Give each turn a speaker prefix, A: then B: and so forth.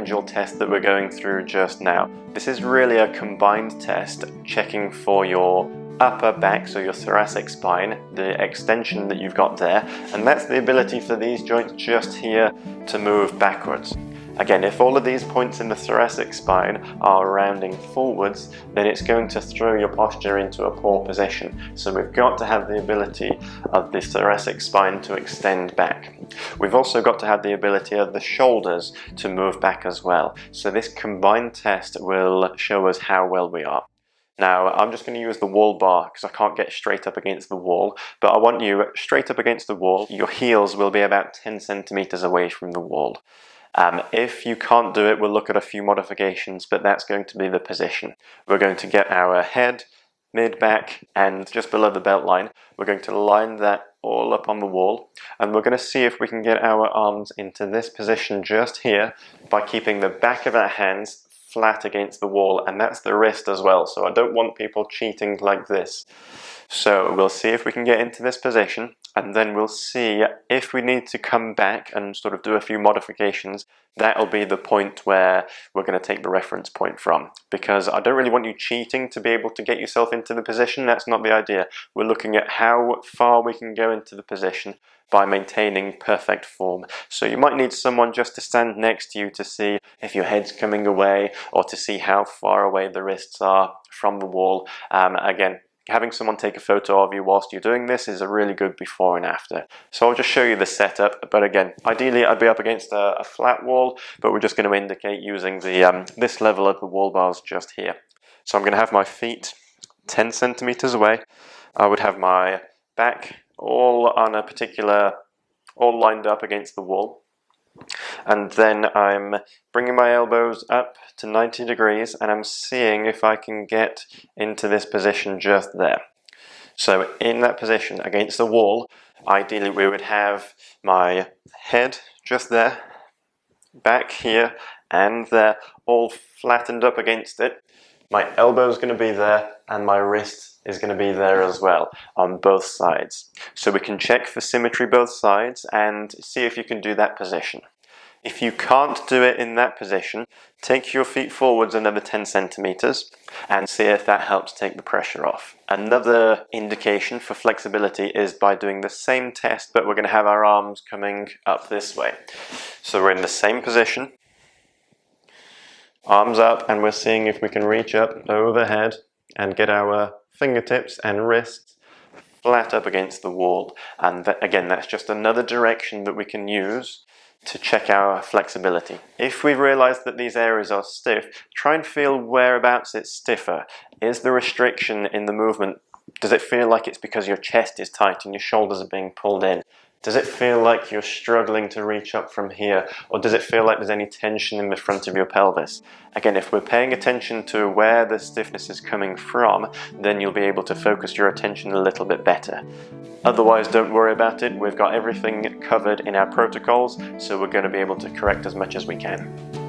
A: pharyngeal test that we're going through just now. This is really a combined test checking for your upper back, so your thoracic spine, the extension that you've got there, and that's the ability for these joints just here to move backwards. Again, if all of these points in the thoracic spine are rounding forwards, then it's going to throw your posture into a poor position. So we've got to have the ability of the thoracic spine to extend back. We've also got to have the ability of the shoulders to move back as well. So this combined test will show us how well we are. Now, I'm just going to use the wall bar because I can't get straight up against the wall, but I want you straight up against the wall. Your heels will be about 10 centimeters away from the wall. If you can't do it, we'll look at a few modifications, but that's going to be the position. We're going to get our head, mid-back, and just below the belt line. We're going to line that all up on the wall, and we're going to see if we can get our arms into this position just here by keeping the back of our hands flat against the wall, and that's the wrist as well, so I don't want people cheating like this. So we'll see if we can get into this position, and then we'll see if we need to come back and sort of do a few modifications. That'll be the point where we're going to take the reference point from, because I don't really want you cheating to be able to get yourself into the position. That's not the idea. We're looking at how far we can go into the position by maintaining perfect form. So you might need someone just to stand next to you to see if your head's coming away, or to see how far away the wrists are from the wall. Again, having someone take a photo of you whilst you're doing this is a really good before and after. So I'll just show you the setup, but again, ideally I'd be up against a flat wall, but we're just going to indicate using the this level of the wall bars just here. So I'm going to have my feet 10 centimeters away. I would have my back all on a particular, all lined up against the wall. And then I'm bringing my elbows up to 90 degrees and I'm seeing if I can get into this position just there. So in that position against the wall, ideally we would have my head just there, back here and there, all flattened up against it. My elbow is going to be there and my wrist is going to be there as well on both sides. So we can check for symmetry both sides and see if you can do that position. If you can't do it in that position, take your feet forwards another 10 centimeters and see if that helps take the pressure off. Another indication for flexibility is by doing the same test, but we're going to have our arms coming up this way. So we're in the same position, arms up, and we're seeing if we can reach up overhead and get our fingertips and wrists flat up against the wall. And that, again, that's just another direction that we can use to check our flexibility. If we realize that these areas are stiff, try and feel whereabouts it's stiffer. Is the restriction in the movement, does it feel like it's because your chest is tight and your shoulders are being pulled in? Does it feel like you're struggling to reach up from here? Or does it feel like there's any tension in the front of your pelvis? Again, if we're paying attention to where the stiffness is coming from, then you'll be able to focus your attention a little bit better. Otherwise, don't worry about it. We've got everything covered in our protocols, so we're going to be able to correct as much as we can.